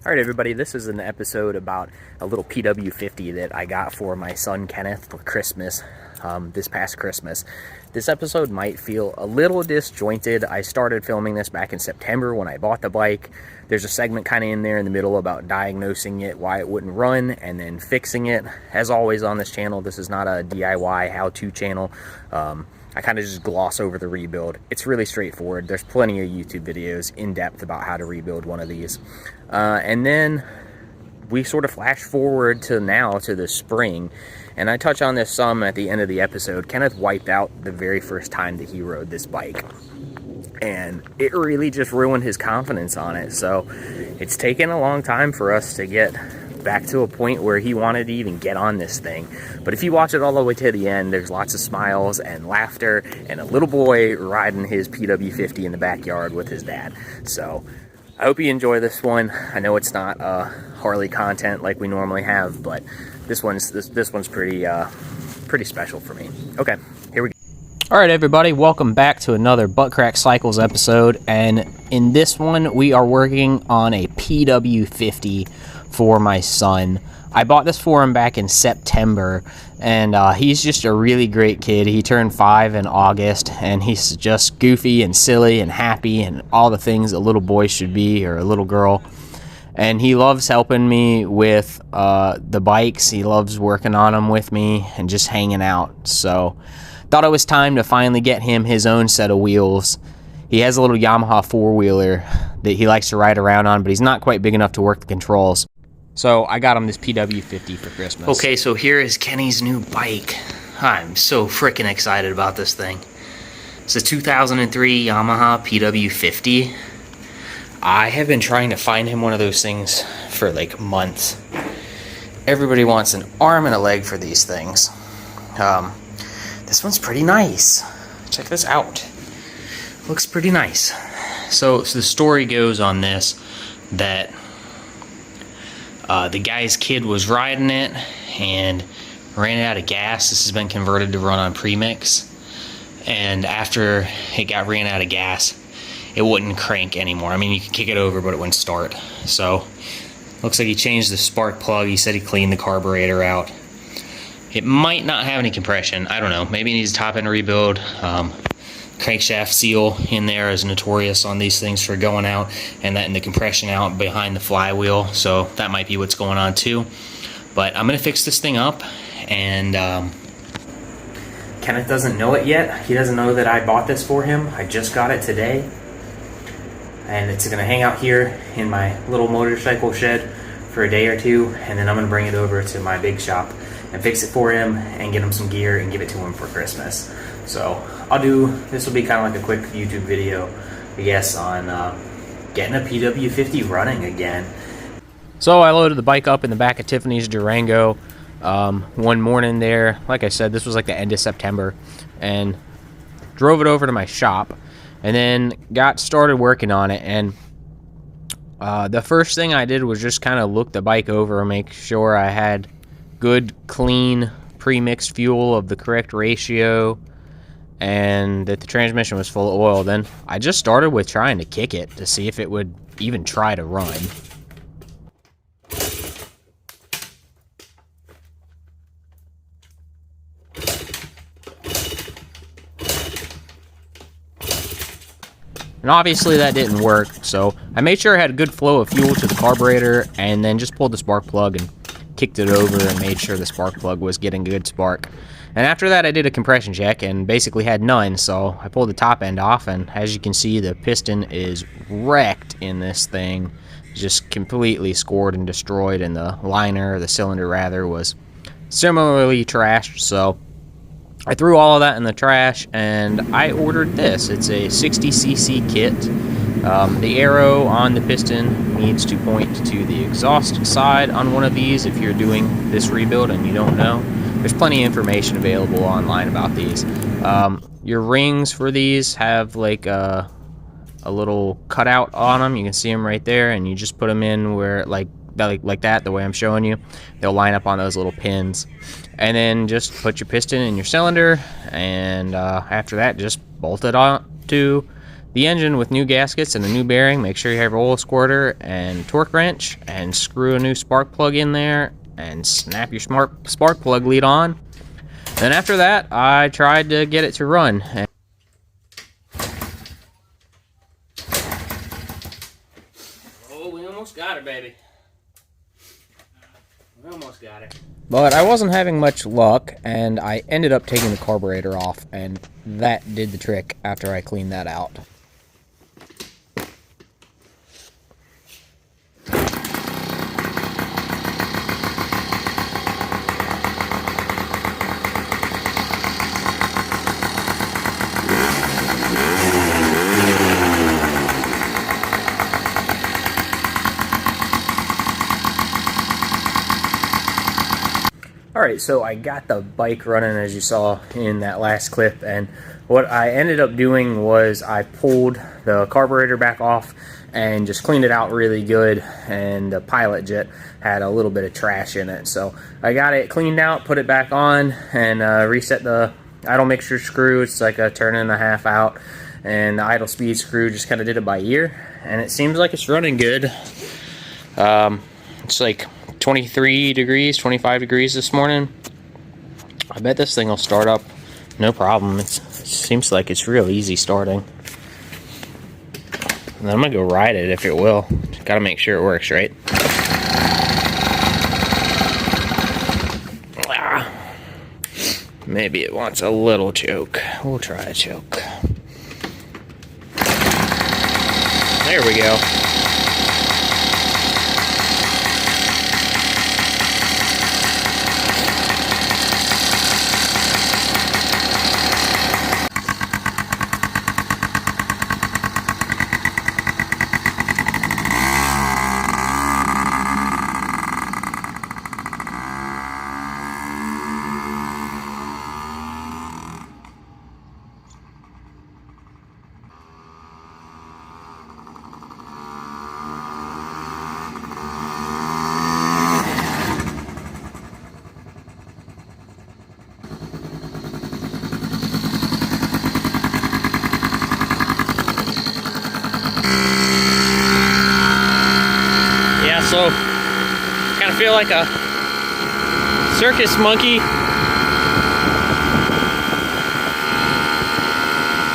Alright everybody, this is an episode about a little PW50 that I got for my son Kenneth for Christmas, this past Christmas. This episode might feel a little disjointed. I started filming this back in September when I bought the bike. There's a segment kind of in there in the middle about diagnosing it, why it wouldn't run, and then fixing it. As always on this channel, this is not a DIY how-to channel. I kind of just gloss over the rebuild. It's really straightforward. There's plenty of YouTube videos in depth about how to rebuild one of these. And then we sort of flash forward to now, to the spring, and I touch on this some at the end of the episode. Kenneth wiped out the very first time that he rode this bike, and it really just ruined his confidence on it. So it's taken a long time for us to get back to a point where he wanted to even get on this thing. But if you watch it all the way to the end, there's lots of smiles and laughter and a little boy riding his PW50 in the backyard with his dad. So I hope you enjoy this one. I know it's not Harley content like we normally have, but this one's pretty special for me. Okay, here we go. All right, everybody, welcome back to another Butt Crack Cycles episode, and in this one we are working on a PW50 for my son. I bought this for him back in September, and he's just a really great kid. He turned 5 in August, and he's just goofy and silly and happy and all the things a little boy should be, or a little girl. And he loves helping me with the bikes. He loves working on them with me and just hanging out. So thought it was time to finally get him his own set of wheels. He has a little Yamaha four-wheeler that he likes to ride around on, but he's not quite big enough to work the controls. So I got him this PW50 for Christmas. Okay, so here is Kenny's new bike. I'm so freaking excited about this thing. It's a 2003 Yamaha PW50. I have been trying to find him one of those things for like months. Everybody wants an arm and a leg for these things. This one's pretty nice. Check this out. Looks pretty nice. So the story goes on this that the guy's kid was riding it and ran out of gas. This has been converted to run on premix, and after it ran out of gas, it wouldn't crank anymore. I mean, you could kick it over, but it wouldn't start. So looks like he changed the spark plug. He said he cleaned the carburetor out. It might not have any compression. I don't know. Maybe it needs a top end rebuild. Crankshaft seal in there is notorious on these things for going out, and the compression out behind the flywheel. So that might be what's going on too. But I'm gonna fix this thing up, and Kenneth doesn't know it yet. He doesn't know that I bought this for him. I just got it today, and it's gonna hang out here in my little motorcycle shed for a day or two, and then I'm gonna bring it over to my big shop and fix it for him and get him some gear and give it to him for Christmas. So this will be kind of like a quick YouTube video, I guess, on getting a PW50 running again. So I loaded the bike up in the back of Tiffany's Durango one morning there. Like I said, this was like the end of September, and drove it over to my shop and then got started working on it. And the first thing I did was just kind of look the bike over and make sure I had good, clean, pre-mixed fuel of the correct ratio, and that the transmission was full of oil. Then I just started with trying to kick it to see if it would even try to run. And obviously that didn't work, so I made sure I had a good flow of fuel to the carburetor, and then just pulled the spark plug and kicked it over and made sure the spark plug was getting good spark. And after that I did a compression check and basically had none, so I pulled the top end off, and as you can see, the piston is wrecked in this thing. Just completely scored and destroyed, and the liner, the cylinder rather, was similarly trashed. So I threw all of that in the trash, and I ordered this. It's a 60cc kit. The arrow on the piston needs to point to the exhaust side on one of these if you're doing this rebuild and you don't know. There's plenty of information available online about these. Your rings for these have like a little cutout on them. You can see them right there, and you just put them in where like that, the way I'm showing you. They'll line up on those little pins, and then just put your piston in your cylinder, and after that just bolt it on to the engine with new gaskets and a new bearing. Make sure you have your oil squirter and torque wrench, and screw a new spark plug in there and snap your spark plug lead on. Then after that, I tried to get it to run. Oh, we almost got it, baby. We almost got it. But I wasn't having much luck, and I ended up taking the carburetor off, and that did the trick after I cleaned that out. Alright, so I got the bike running as you saw in that last clip, and what I ended up doing was I pulled the carburetor back off and just cleaned it out really good, and the pilot jet had a little bit of trash in it. So I got it cleaned out, put it back on, and reset the idle mixture screw. It's like a turn and a half out, and the idle speed screw, just kind of did it by ear, and it seems like it's running good. It's like 23 degrees, 25 degrees this morning. I bet this thing will start up no problem. It seems like it's real easy starting. And then I'm gonna go ride it if it will. Gotta make sure it works, right? Maybe it wants a little choke. We'll try a choke. There we go. So, kind of feel like a circus monkey.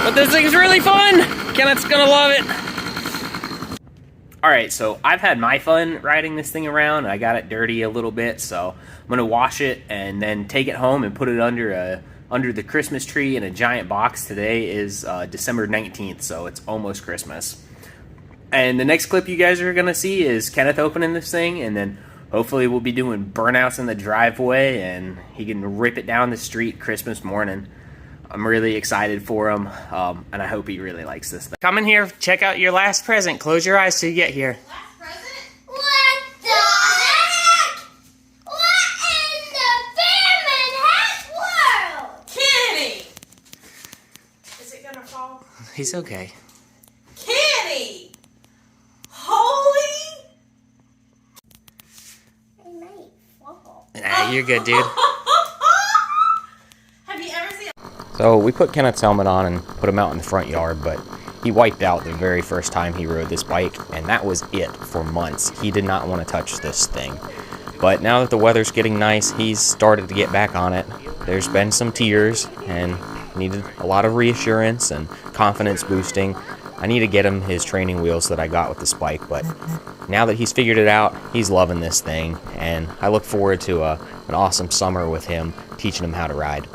But this thing's really fun! Kenneth's gonna love it! Alright, so I've had my fun riding this thing around. I got it dirty a little bit, so I'm gonna wash it and then take it home and put it under the Christmas tree in a giant box. Today is December 19th, so it's almost Christmas. And the next clip you guys are going to see is Kenneth opening this thing, and then hopefully we'll be doing burnouts in the driveway, and he can rip it down the street Christmas morning. I'm really excited for him, and I hope he really likes this thing. Come in here, check out your last present. Close your eyes till you get here. Last present? What the heck? What in the Bam and Heck world? Kenny! Is it gonna fall? He's okay. Kenny! Holy! It might fall. Nah, you're good, dude. Have you ever seen... So we put Kenneth's helmet on and put him out in the front yard, but he wiped out the very first time he rode this bike, and that was it for months. He did not want to touch this thing. But now that the weather's getting nice, he's started to get back on it. There's been some tears, and needed a lot of reassurance and confidence boosting. I need to get him his training wheels that I got with this bike, but now that he's figured it out, he's loving this thing, and I look forward to an awesome summer with him, teaching him how to ride.